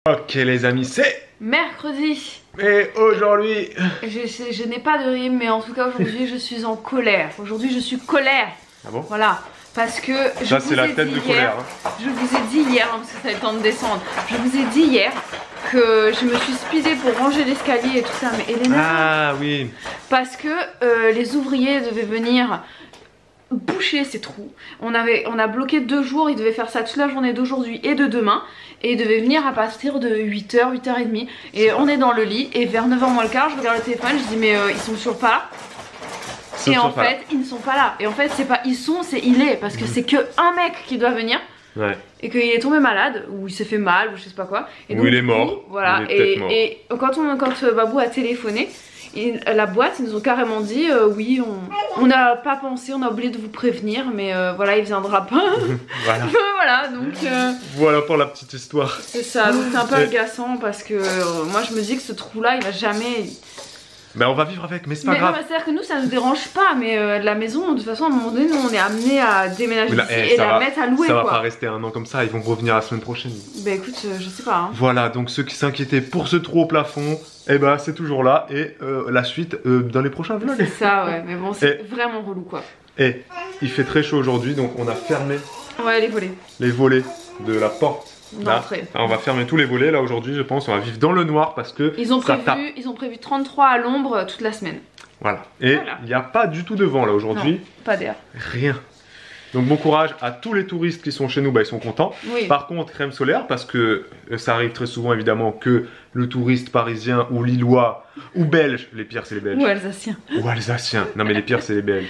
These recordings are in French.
Ok les amis, c'est mercredi. Et aujourd'hui... Je n'ai pas de rime, mais en tout cas aujourd'hui je suis en colère. Aujourd'hui je suis colère. Ah bon? Voilà. Parce que ça c'est la tête de colère hein. Je vous ai dit hier, parce que ça a eu le temps de descendre. Je vous ai dit hier que je me suis speedée pour ranger l'escalier et tout ça. Mais Elena... Ah oui. Parce que les ouvriers devaient venir boucher ces trous. On a bloqué 2 jours, ils devaient faire ça toute la journée d'aujourd'hui et de demain. Et ils devaient venir à partir de 8h, 8h30. Et on est dans le lit et vers 9h moins le quart, je regarde le téléphone, je dis mais ils sont toujours pas là. Et en fait, ils ne sont pas là. Et en fait, c'est pas ils sont, c'est il est. Parce que c'est que un mec qui doit venir. Ouais. Et qu'il est tombé malade, ou il s'est fait mal, ou je sais pas quoi. Et donc, il est mort. Voilà. Et quand Babou a téléphoné, la boîte, ils nous ont carrément dit oui, on n'a pas pensé, on a oublié de vous prévenir, mais voilà, il viendra pas. Voilà. Voilà, donc. Voilà pour la petite histoire. C'est ça, donc c'est un peu agaçant parce que moi je me dis que ce trou là il va jamais. Ben on va vivre avec, mais c'est pas grave. C'est à dire que nous ça nous dérange pas, mais la maison, de toute façon à un moment donné, nous on est amené à déménager et la mettre à louer. Ça va pas rester un an comme ça, ils vont revenir la semaine prochaine. Bah écoute, je sais pas. Hein. Voilà, donc ceux qui s'inquiétaient pour ce trou au plafond, eh ben c'est toujours là et la suite dans les prochains vlogs. C'est ça, ouais, mais bon, c'est vraiment relou quoi. Et il fait très chaud aujourd'hui, donc on a fermé les volets. Les volets de la porte. Là, on va fermer tous les volets là aujourd'hui, je pense. On va vivre dans le noir parce que ils ont prévu 33 à l'ombre toute la semaine. Voilà. Et il n'y a pas du tout de vent là aujourd'hui. Pas d'air. Rien. Donc bon courage à tous les touristes qui sont chez nous, bah, ils sont contents. Oui. Par contre, crème solaire, parce que ça arrive très souvent évidemment que le touriste parisien ou lillois ou belge, les pires c'est les belges. Ou alsaciens. Ou alsaciens. Non mais les pires c'est les belges.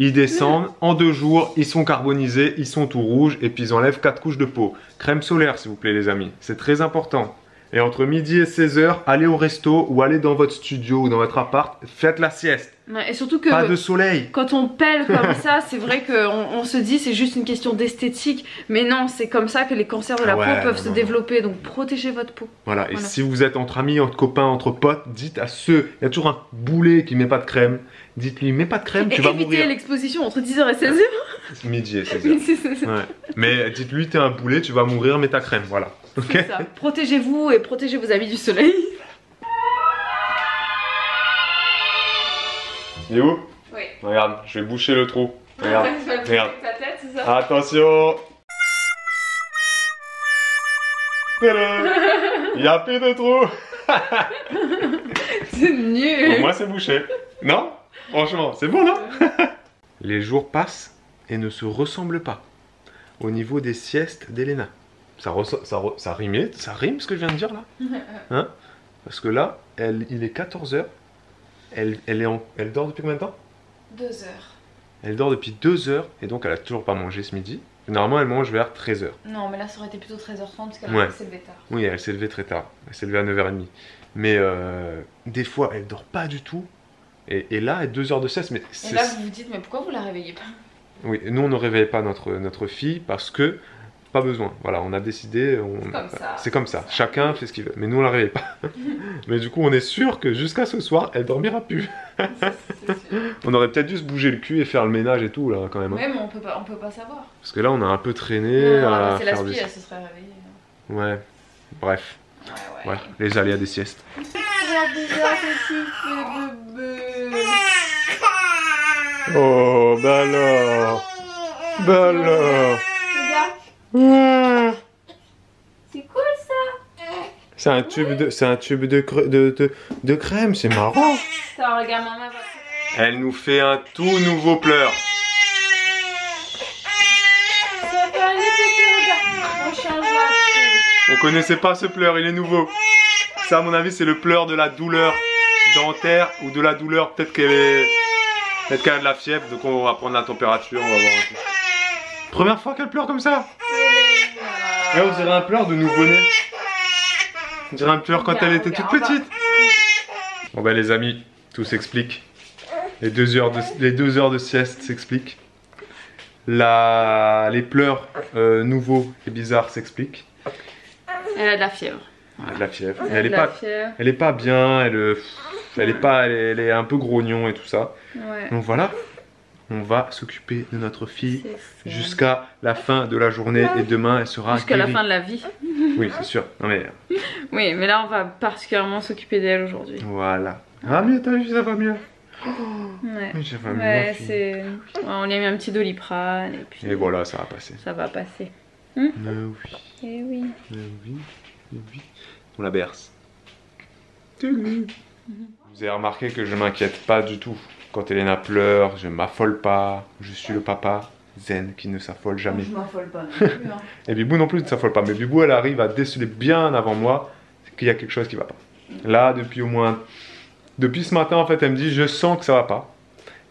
Ils descendent, en 2 jours, ils sont carbonisés, ils sont tout rouges et puis ils enlèvent 4 couches de peau. Crème solaire s'il vous plaît les amis, c'est très important. Et entre midi et 16h, allez au resto ou allez dans votre studio ou dans votre appart, faites la sieste. Et surtout que pas de soleil. Quand on pèle comme ça, c'est vrai qu'on se dit c'est juste une question d'esthétique. Mais non, c'est comme ça que les cancers de la peau peuvent se développer. Donc protégez votre peau. Voilà, et si vous êtes entre amis, entre copains, entre potes, dites à ceux, il y a toujours un boulet qui met pas de crème. Dites-lui, mets pas de crème, tu vas mourir. Évitez l'exposition entre 10h et 16h. Midi et 16h. Ouais. Mais dites-lui, t'es un boulet, tu vas mourir, mets ta crème, voilà. Okay. Protégez-vous et protégez vos amis du soleil. Il est où? Oui. Regarde, je vais boucher le trou. Regarde, regarde. Ta tête, c'est ça? Attention. Il y a plus de trou. C'est nul. Pour moi, c'est bouché. Non? Franchement, c'est bon, non? Les jours passent et ne se ressemblent pas au niveau des siestes d'Elena. Ça rime ce que je viens de dire là, hein? Parce que là, il est 14h. Elle dort depuis combien de temps? 2 heures. Elle dort depuis 2 heures et donc elle a toujours pas mangé ce midi. Normalement, elle mange vers 13h. Non, mais là, ça aurait été plutôt 13h30 parce qu'elle s'est levée tard. Oui, elle s'est levée très tard. Elle s'est levée à 9h30. Mais des fois, elle dort pas du tout. Et là, elle a 2 heures de sieste. Et là, vous vous dites, mais pourquoi vous la réveillez pas? Oui, nous, on ne réveille pas notre fille parce que pas besoin. Voilà, on a décidé. C'est comme ça. Chacun fait ce qu'il veut. Mais nous, on la réveille pas. Mais du coup, on est sûr que jusqu'à ce soir, elle dormira plus. On aurait peut-être dû se bouger le cul et faire le ménage et tout là quand même. Ouais, mais on peut pas savoir. Parce que là, on a un peu traîné. C'est la spie, elle se serait réveillée. Ouais. Bref. Ouais. Les aléas des siestes. Oh, bah alors. Bah alors. Regarde. C'est cool ça. C'est un tube de crème, c'est marrant. Ça, regarde maman. Elle nous fait un tout nouveau pleur. On change la couche. On connaissait pas ce pleur, il est nouveau. Ça à mon avis c'est le pleur de la douleur dentaire ou de la douleur, peut-être qu'elle a de la fièvre, donc on va prendre la température, on va voir un peu. Première fois qu'elle pleure comme ça. Là on dirait un pleur de nouveau-né. On dirait un pleur quand elle était toute petite. Bon bah les amis, tout s'explique. Les 2 heures de sieste s'expliquent. Les pleurs nouveaux et bizarres s'expliquent. Elle a de la fièvre. Elle a de la fièvre. Elle est pas bien, elle est un peu grognon et tout ça. Ouais. Donc voilà. on va s'occuper de notre fille C'est ça. jusqu'à la fin de la journée et demain elle sera Jusqu'à la guérie. fin de la vie. Oui, c'est sûr. Non mais Oui, mais là on va particulièrement s'occuper d'elle aujourd'hui. voilà. Ah mais t'as vu, ça va mieux. Ouais, Oui, ça va mieux. ma ouais fille. c'est... On lui a mis un petit Doliprane et puis Et voilà, ça va passer. ça va passer. Oui, Eh oui. oui. On la berce. Vous avez remarqué que je m'inquiète pas du tout. Quand Elena pleure, je m'affole pas. Je suis le papa zen qui ne s'affole jamais. Je m'affole pas non plus. Hein. Et Bibou non plus ne s'affole pas. Mais Bibou, elle arrive à déceler bien avant moi qu'il y a quelque chose qui va pas. Là, depuis ce matin, en fait, elle me dit, je sens que ça va pas.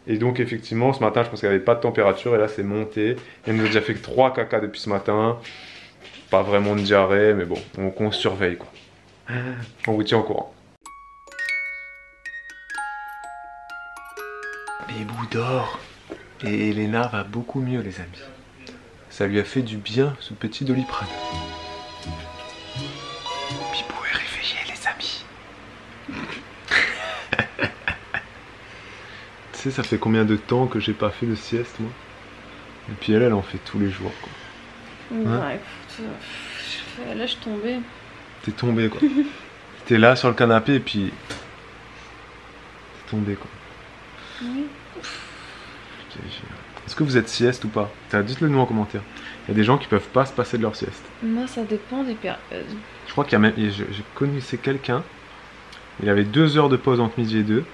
Et donc, effectivement, ce matin, je pense qu'elle avait pas de température. Et là, c'est monté. Elle nous a déjà fait que 3 caca depuis ce matin. Pas vraiment de diarrhée, mais bon, on surveille, quoi. On vous tient au courant. Bibou dort. Et Elena va beaucoup mieux, les amis. Ça lui a fait du bien, ce petit Doliprane. Bibou est réveillé, les amis. Tu sais, ça fait combien de temps que j'ai pas fait de sieste, moi? Et puis elle en fait tous les jours, quoi. Bah écoute, là je tombais. T'es tombé, quoi. T'es là sur le canapé et puis... T'es tombé, quoi. Oui. Est-ce que vous êtes sieste ou pas? Dites-le nous en commentaire. Il y a des gens qui peuvent pas se passer de leur sieste. Moi ça dépend des périodes. Je crois qu'il y a même... J'ai connu quelqu'un, il avait 2 heures de pause entre midi et 2. Et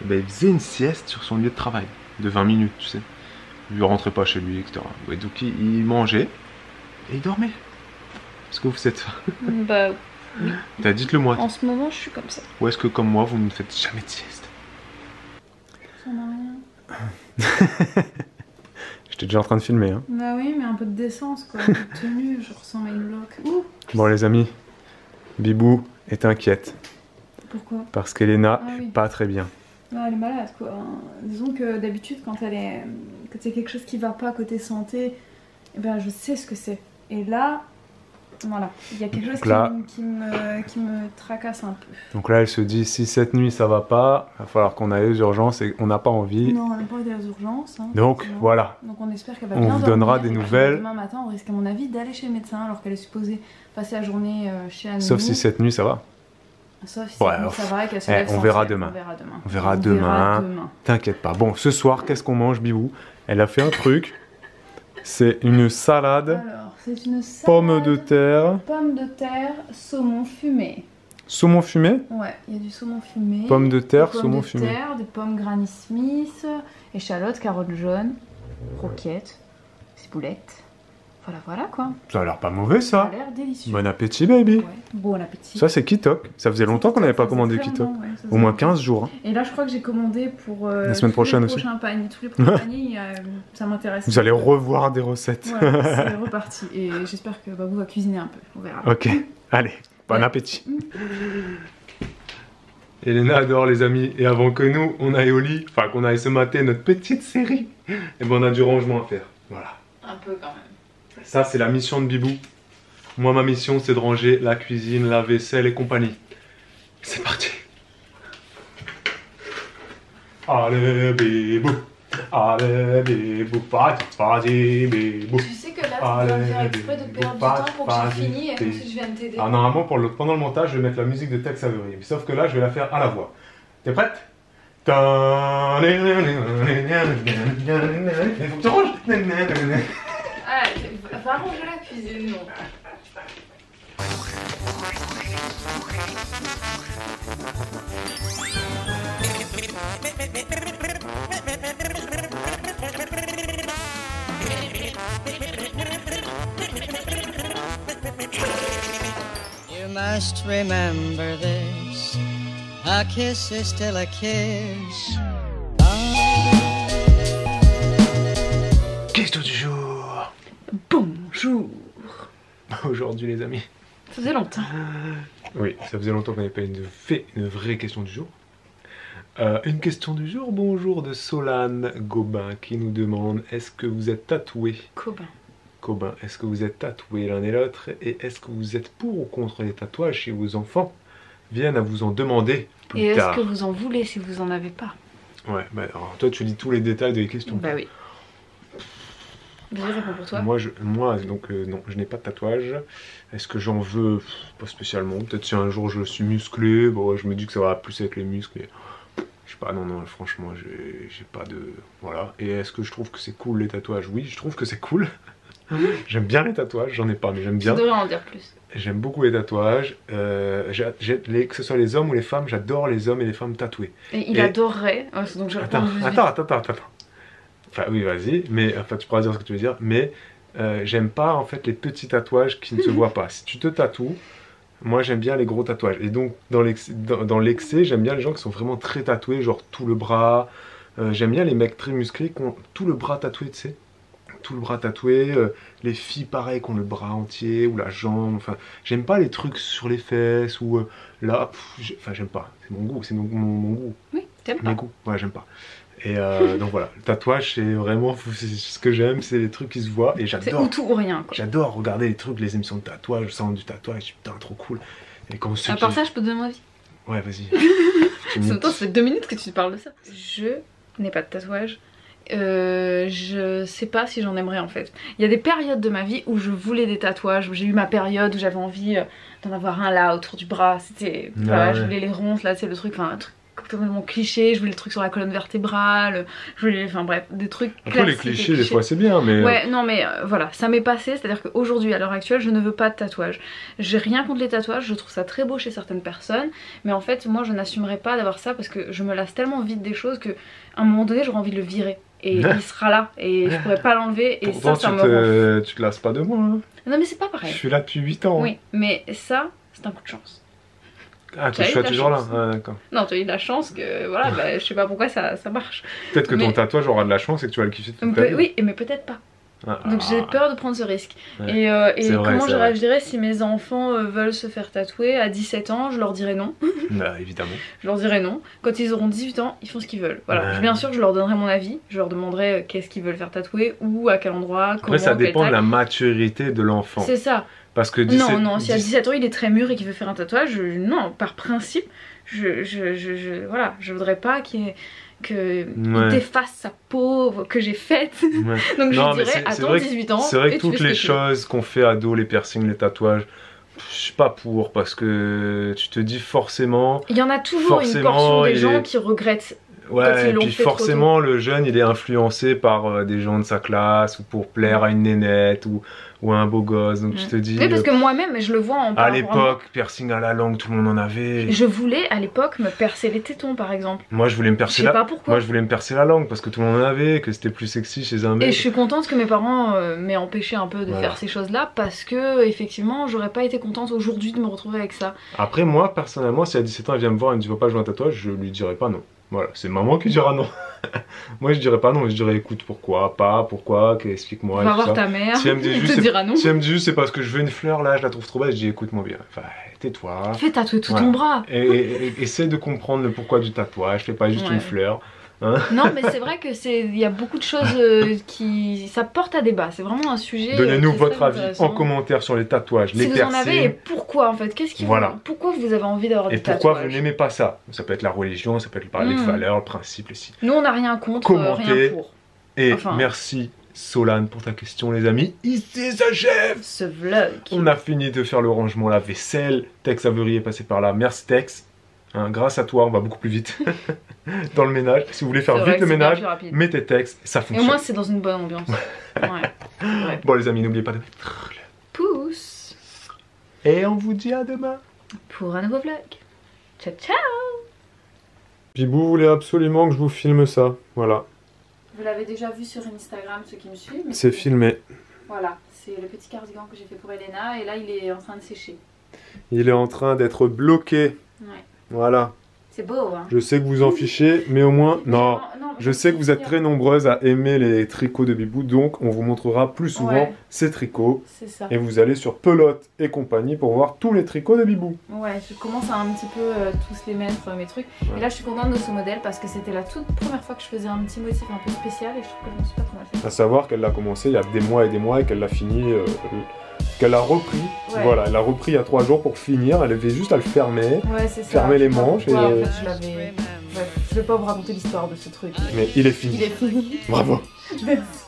ben, il faisait une sieste sur son lieu de travail, de 20 minutes, tu sais. Il ne rentrait pas chez lui, etc. Ouais, donc il mangeait et il dormait. Est-ce que vous faites ça? Bah oui. Dites-le moi. En ce moment je suis comme ça. Ou est-ce que comme moi, vous ne faites jamais de sieste? Ça n'a rien. J'étais déjà en train de filmer. Hein. Bah oui, mais un peu de décence quoi. Un peu de tenue, je ressemble à une bloc. Ouh. Bon les amis, Bibou est inquiète. Pourquoi? Parce qu'Elena Ah oui. est pas très bien. Non, elle est malade quoi. Disons que d'habitude quand c'est quelque chose qui va pas côté santé, eh ben je sais ce que c'est. Et là, voilà, il y a quelque chose qui me tracasse un peu. Donc là elle se dit si cette nuit ça va pas, il va falloir qu'on aille aux urgences et on n'a pas envie. Non, on n'a pas été aux urgences. Hein, donc forcément. voilà. Donc on espère qu'elle va On bien vous dormir, donnera des et puis nouvelles. Demain matin, on risque à mon avis d'aller chez le médecin alors qu'elle est supposée passer la journée chez Annie. Sauf si cette nuit ça va. Sauf si Ouais, ça va et qu'elle se lève on sans verra fièvre. demain. On verra demain. T'inquiète pas. Bon, ce soir, qu'est-ce qu'on mange, Bibou? Elle a fait un truc. C'est une salade. Alors, c'est une salade. Pommes de terre. Pommes de terre, saumon fumé. Saumon fumé. Ouais, il y a du saumon fumé. Pommes de terre, des pommes saumon de fumé. terre, des pommes Granny Smith, échalotes, carottes jaunes, roquettes, ciboulettes. Voilà quoi. Ça a l'air pas mauvais Ça a ça. l'air délicieux. Bon appétit, baby. Ouais, bon appétit. Ça, c'est Kitok. Ça faisait longtemps qu'on n'avait pas commandé Kitok. Au moins 15 jours. Hein. Et là, je crois que j'ai commandé pour La semaine prochaine aussi. Tous les prochains paniers, ça m'intéresse. Vous allez revoir des recettes. Ouais, c'est reparti. Et j'espère que Babou va cuisiner un peu. On verra. Ok, allez, bon appétit. Elena adore les amis. Et avant que nous, on aille au lit, enfin qu'on aille se mater notre petite série, et ben on a du rangement à faire. Voilà. Un peu quand même. Ça, c'est la mission de Bibou. Moi, ma mission, c'est de ranger la cuisine, la vaisselle et compagnie. C'est parti. Allez, Bibou. Allez, Bibou. Parti, Bibou. Tu sais que là, tu dois faire exprès de perdre du temps pour que j'ai fini et ensuite je vienne t'aider. Ah, normalement, pendant le montage, je vais mettre la musique de Tex Avery. Sauf que là, je vais la faire à la voix. T'es prête? Il faut que tu ranges. Ah, va ranger la cuisine, non. You must remember this. A kiss is still a kiss. Question du jour. Bonjour. Aujourd'hui, les amis. Ça faisait longtemps. Oui, ça faisait longtemps qu'on n'avait pas fait une vraie question du jour. Une question du jour, bonjour, de Solane Gobin qui nous demande: est-ce que vous êtes tatoué? Cobin, est-ce que vous êtes tatoué l'un et l'autre? Et est-ce que vous êtes pour ou contre les tatouages si vos enfants viennent à vous en demander plus Et tard? est-ce que vous en voulez si vous en avez pas? Ouais, bah alors toi tu lis tous les détails des questions. Bah oui. Vas-y, réponds pour toi. Moi donc non, je n'ai pas de tatouage. Est-ce que j'en veux? Pas spécialement. Peut-être si un jour je suis musclé, bon, je me dis que ça va plus avec les muscles. Je sais pas, non, franchement, j'ai pas de... Voilà. Et est-ce que je trouve que c'est cool les tatouages? Oui, je trouve que c'est cool. J'aime bien les tatouages, j'en ai pas, mais j'aime bien. Tu devrais en dire plus. J'aime beaucoup les tatouages. Que ce soit les hommes ou les femmes, j'adore les hommes et les femmes tatoués. Et il adorerait, donc je Attends. Enfin oui, vas-y, mais enfin tu pourras dire ce que tu veux dire, mais j'aime pas en fait les petits tatouages qui ne se voient pas. Si tu te tatoues, moi j'aime bien les gros tatouages. Et donc dans l'excès, j'aime bien les gens qui sont vraiment très tatoués, genre tout le bras. J'aime bien les mecs très musclés qui ont tout le bras tatoué, tu sais. Tout le bras tatoué, les filles pareil qui ont le bras entier ou la jambe, enfin j'aime pas les trucs sur les fesses ou là, enfin j'aime pas, c'est mon goût, c'est mon goût. Oui, t'aimes pas. Mes goûts, ouais j'aime pas. Et donc voilà, le tatouage c'est vraiment, ce que j'aime, c'est les trucs qui se voient et C'est j'adore. ou tout ou rien quoi. J'adore regarder les trucs, les émissions de tatouage, le salon du tatouage, je dis putain trop cool. Et quand À part ça, je peux te donner mon avis. Ouais vas-y. Ça fait 2 minutes que tu parles de ça. Je n'ai pas de tatouage. Je sais pas si j'en aimerais en fait. Il y a des périodes de ma vie où je voulais des tatouages, où j'ai eu ma période où j'avais envie d'en avoir un là autour du bras. C'était. Voilà, je voulais les ronces là, c'est le truc, enfin un truc complètement cliché, je voulais le truc sur la colonne vertébrale, je voulais, enfin bref, des trucs classiques. Les clichés, des fois c'est bien, mais... Ouais, non mais voilà, ça m'est passé, c'est-à-dire qu'aujourd'hui, à l'heure actuelle, je ne veux pas de tatouage. J'ai rien contre les tatouages, je trouve ça très beau chez certaines personnes, mais en fait, moi je n'assumerais pas d'avoir ça parce que je me lasse tellement vite des choses qu'à un moment donné, j'aurais envie de le virer. Et il sera là, et je pourrais pas l'enlever, et pourtant, ça me rend... Tu te lasses pas de moi, hein. Non mais c'est pas pareil. Je suis là depuis 8 ans. Oui, mais ça, c'est un coup de chance. Ah, tu es toujours là, ah, d'accord. Non, tu as eu de la chance que, voilà, bah, je sais pas pourquoi ça marche. Peut-être que ton tatouage aura de la chance et que tu vas le kiffer toute ta vie. Oui, mais peut-être pas. Donc j'ai peur de prendre ce risque. Ouais. Et comment je réagirais si mes enfants veulent se faire tatouer à 17 ans? Je leur dirais non. Bah, évidemment. Je leur dirais non. Quand ils auront 18 ans, ils font ce qu'ils veulent. Voilà. Ouais. Bien sûr, je leur donnerai mon avis. Je leur demanderai qu'est-ce qu'ils veulent faire tatouer, où, à quel endroit, comment. Après, ça dépend de la maturité de l'enfant. C'est ça. Parce que 17... Non, si à 17 ans il est très mûr et qu'il veut faire un tatouage, non, par principe, voilà, je voudrais pas qu'il défasse sa peau que j'ai faite. Ouais. Donc je dirais, attends 18 ans. C'est vrai que toutes les choses qu'on fait ado, les piercings, les tatouages, je suis pas pour, parce que tu te dis forcément... Il y en a toujours une portion des gens qui regrettent. Ouais, et puis forcément le jeune il est influencé par des gens de sa classe ou pour plaire à une nénette ou à un beau gosse, donc tu te dis... Oui, parce que moi-même je le vois en à l'époque, piercing à la langue, tout le monde en avait. Je voulais à l'époque me percer les tétons par exemple. Moi je voulais me percer Moi je voulais me percer la langue parce que tout le monde en avait, que c'était plus sexy chez un mec. Et je suis contente que mes parents m'aient empêché un peu de faire ces choses là parce que effectivement j'aurais pas été contente aujourd'hui de me retrouver avec ça. Après moi personnellement, si à 17 ans elle vient me voir et me dit va pas jouer un tatouage, je lui dirais pas non. Voilà, c'est maman qui dira non. Moi je dirais pas non, je dirais écoute pourquoi, explique-moi. Va voir ta mère, si elle me dit juste, te dira non. Si elle me dit juste c'est parce que je veux une fleur là, je la trouve trop belle, je dis écoute mon bien, enfin tais-toi. Fais tatouer tout ton bras. Et essaie de comprendre le pourquoi du tatouage, fais pas juste une fleur. Hein, non mais c'est vrai que il y a beaucoup de choses qui... ça porte à débat, c'est vraiment un sujet. Donnez-nous votre avis en commentaire sur les tatouages, les piercings. Si vous en avez et pourquoi en fait, pourquoi vous avez envie d'avoir des tatouages. Et pourquoi vous n'aimez pas ça? Ça peut être la religion, ça peut être les valeurs, le principe, les signes. Nous on n'a rien contre, commentez, rien pour. Et merci Solane pour ta question les amis. Ici s'achève ce vlog. On a fini de faire le rangement, la vaisselle. Tex Avery est passé par là, merci Tex. Hein, grâce à toi on va beaucoup plus vite dans le ménage. Si vous voulez faire vite le ménage, mettez Tex, ça fonctionne. Et au moins c'est dans une bonne ambiance. Ouais. Bon les amis, n'oubliez pas de mettre le pouce. Et on vous dit à demain pour un nouveau vlog. Ciao ciao. Pibou voulait absolument que je vous filme ça, voilà. Vous l'avez déjà vu sur Instagram ceux qui me suivent. C'est filmé. Voilà, c'est le petit cardigan que j'ai fait pour Elena et là il est en train de sécher. Il est en train d'être bloqué. Ouais. Voilà. C'est beau, hein. Je sais que vous en fichez, mais au moins... Non, je sais que vous êtes très nombreuses à aimer les tricots de Bibou, donc on vous montrera plus souvent ces tricots. C'est ça. Et vous allez sur Pelote et compagnie pour voir tous les tricots de Bibou. Ouais, je commence à un petit peu tous les mettre, mes trucs. Ouais. Et là, je suis contente de ce modèle parce que c'était la toute première fois que je faisais un petit motif un peu spécial et je trouve que je me suis pas trop mal fait. À savoir qu'elle l'a commencé il y a des mois et qu'elle l'a fini... qu'elle a repris, voilà, elle a repris il y a 3 jours pour finir, elle avait juste à le fermer, fermer les manches et... Ouais, en fait, je vais pas vous raconter l'histoire de ce truc. Mais il est fini. Il est fini. Bravo. Merci.